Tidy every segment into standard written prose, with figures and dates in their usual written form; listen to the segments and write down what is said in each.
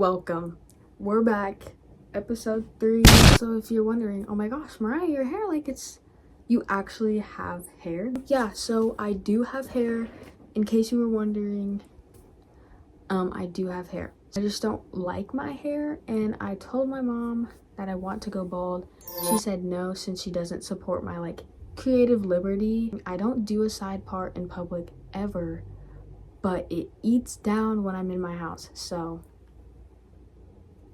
welcome. We're back, episode 3. So if you're wondering, oh my gosh, Mariah, your hair, like you actually have hair? Yeah, so I do have hair. In case you were wondering, I do have hair. I just don't like my hair, and I told my mom that I want to go bald. She said no, since she doesn't support my creative liberty. I don't do a side part in public ever, but it eats down when I'm in my house. So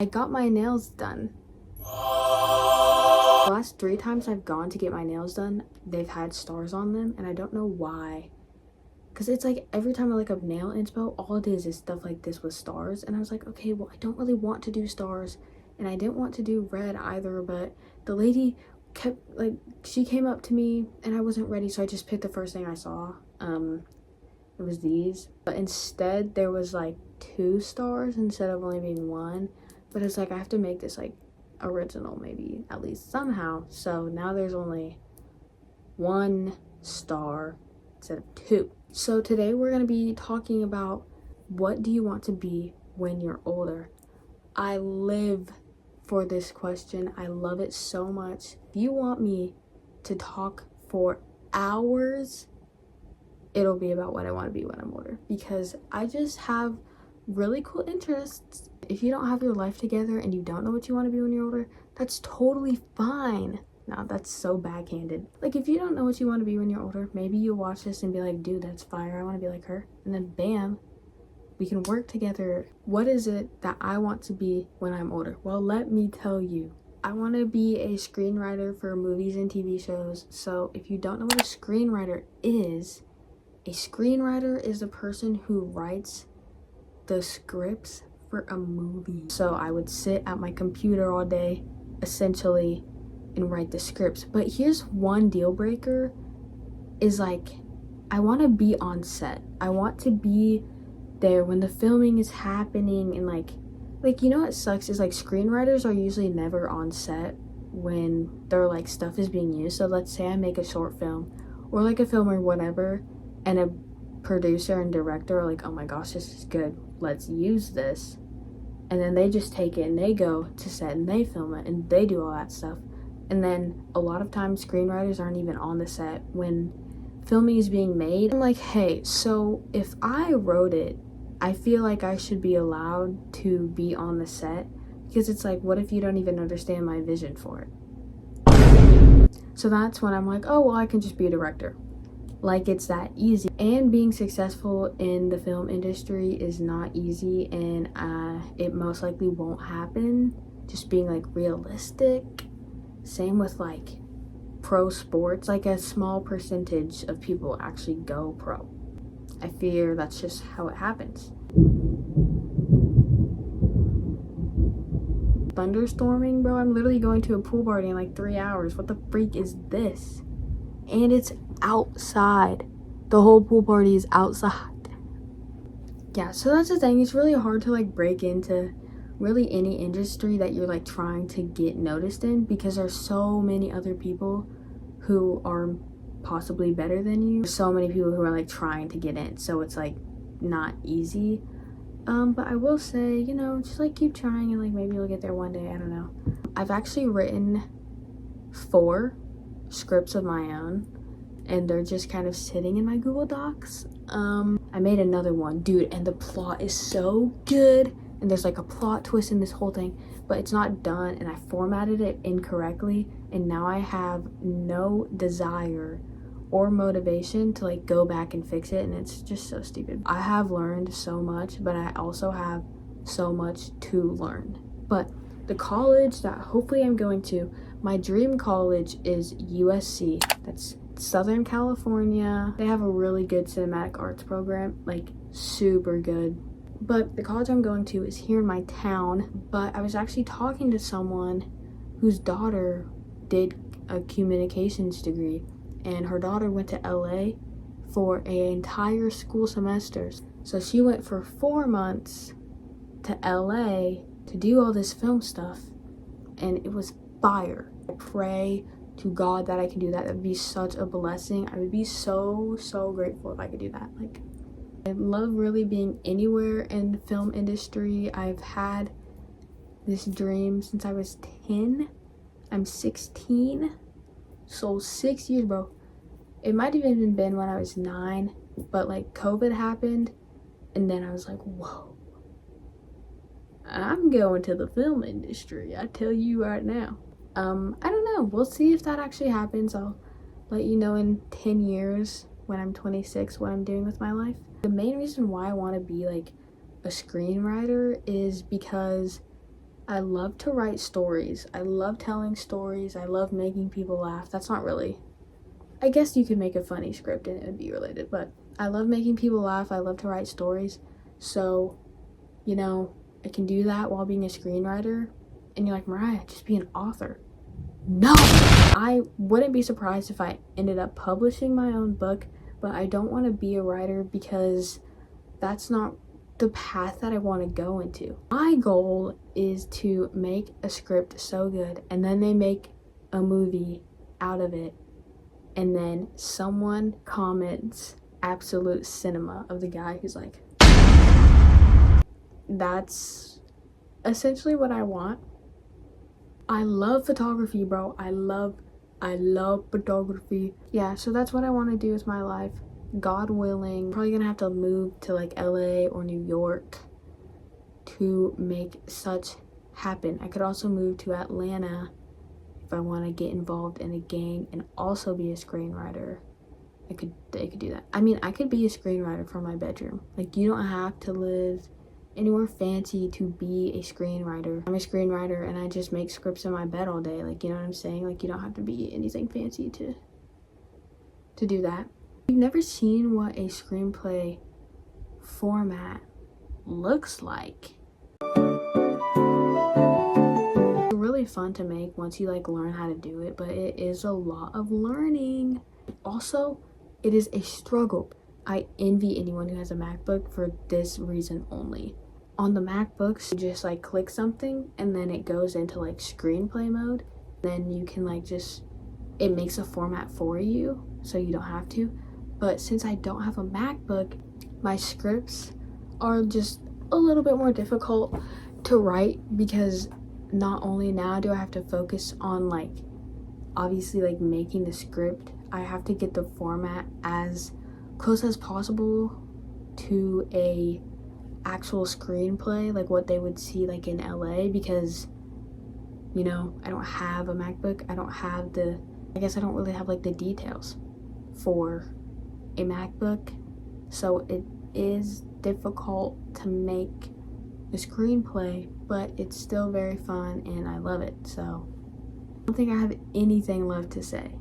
I got my nails done. The last 3 times I've gone to get my nails done, they've had stars on them, and I don't know why. Because it's like every time I look up nail inspo, all it is stuff like this with stars. And I was like, okay, well, I don't really want to do stars, and I didn't want to do red either, but the lady kept, she came up to me and I wasn't ready, so I just picked the first thing I saw. It was these, but instead there was 2 stars instead of only being 1. But it's I have to make this original, maybe at least somehow. So now there's only 1 star instead of 2. So today we're going to be talking about, what do you want to be when you're older? I live for this question. I love it so much. If you want me to talk for hours, it'll be about what I want to be when I'm older, because I just have really cool interests. If you don't have your life together and you don't know what you want to be when you're older, that's totally fine. Now that's so backhanded. If you don't know what you want to be when you're older, maybe you'll watch this and be like, dude, that's fire, I want to be like her. And then bam, we can work together. What is it that I want to be when I'm older? Well, let me tell you. I want to be a screenwriter for movies and TV shows. So if you don't know what a screenwriter is a person who writes the scripts for a movie. So I would sit at my computer all day, essentially, and write the scripts. But here's one deal breaker, is I want to be on set. I want to be there when the filming is happening, and you know what sucks is screenwriters are usually never on set when their stuff is being used. So let's say I make a short film or a film or whatever, and a producer and director are oh my gosh, this is good, let's use this. And then they just take it and they go to set and they film it and they do all that stuff. And then a lot of times screenwriters aren't even on the set when filming is being made. I'm hey, so if I wrote it, I feel I should be allowed to be on the set, because it's what if you don't even understand my vision for it? So that's when I'm oh, well, I can just be a director. It's that easy. And being successful in the film industry is not easy, and it most likely won't happen. Just being realistic. Same with pro sports. A small percentage of people actually go pro. I fear that's just how it happens. Thunderstorming, bro. I'm literally going to a pool party in 3 hours. What the freak is this? And it's outside. The whole pool party is outside. Yeah, so that's the thing. It's really hard to break into really any industry that you're trying to get noticed in, because there's so many other people who are possibly better than you. There's so many people who are trying to get in, so it's not easy. But I will say, just keep trying, and maybe you'll get there one day. I don't know. I've actually written 4 scripts of my own, and they're just kind of sitting in my Google Docs. I made another one, dude, and the plot is so good, and there's a plot twist in this whole thing, but it's not done, and I formatted it incorrectly, and now I have no desire or motivation to go back and fix it, and it's just so stupid. I have learned so much, but I also have so much to learn. But the college that hopefully I'm going to, my dream college is USC. That's Southern California. They have a really good cinematic arts program, super good. But the college I'm going to is here in my town. But I was actually talking to someone whose daughter did a communications degree, and her daughter went to LA for an entire school semester. So she went for 4 months to LA to do all this film stuff, and it was fire. I pray to God that I can do that. That would be such a blessing. I would be so grateful if I could do that. I love really being anywhere in the film industry. I've had this dream since I was 10. I'm 16, so 6 years, bro. It might have even been when I was 9, but like COVID happened, and then I was like, whoa, I'm going to the film industry, I tell you right now. I don't know, we'll see if that actually happens. I'll let you know in 10 years when I'm 26 what I'm doing with my life. The main reason why I want to be like a screenwriter is because I love to write stories. I love telling stories. I love making people laugh. That's not really, I guess you could make a funny script and it would be related, but I love making people laugh. I love to write stories. So, you know, I can do that while being a screenwriter. And you're like, Mariah, just be an author. No! I wouldn't be surprised if I ended up publishing my own book, but I don't want to be a writer because that's not the path that I want to go into. My goal is to make a script so good and then they make a movie out of it, and then someone comments absolute cinema of the guy who's like, that's essentially what I want. I love photography, bro. I love photography. Yeah, so that's what I want to do with my life. God willing, probably gonna have to move to like LA or New York to make such happen. I could also move to Atlanta if I want to get involved in a gang and also be a screenwriter. I could do that. I mean, I could be a screenwriter from my bedroom. Like, you don't have to live anywhere fancy to be a screenwriter. I'm a screenwriter and I just make scripts in my bed all day. Like, you know what I'm saying? Like, you don't have to be anything fancy to do that. You've never seen what a screenplay format looks like. It's really fun to make once you like learn how to do it, but it is a lot of learning. Also, it is a struggle. I envy anyone who has a MacBook for this reason only. On the MacBooks, you just like click something and then it goes into like screenplay mode. Then you can like just, it makes a format for you so you don't have to. But since I don't have a MacBook, my scripts are just a little bit more difficult to write because not only now do I have to focus on like obviously like making the script, I have to get the format as close as possible to a actual screenplay, like what they would see like in LA, because you know, I don't have a MacBook. I don't have I guess I don't really have like the details for a MacBook, so it is difficult to make a screenplay, but it's still very fun and I love it. So I don't think I have anything left to say.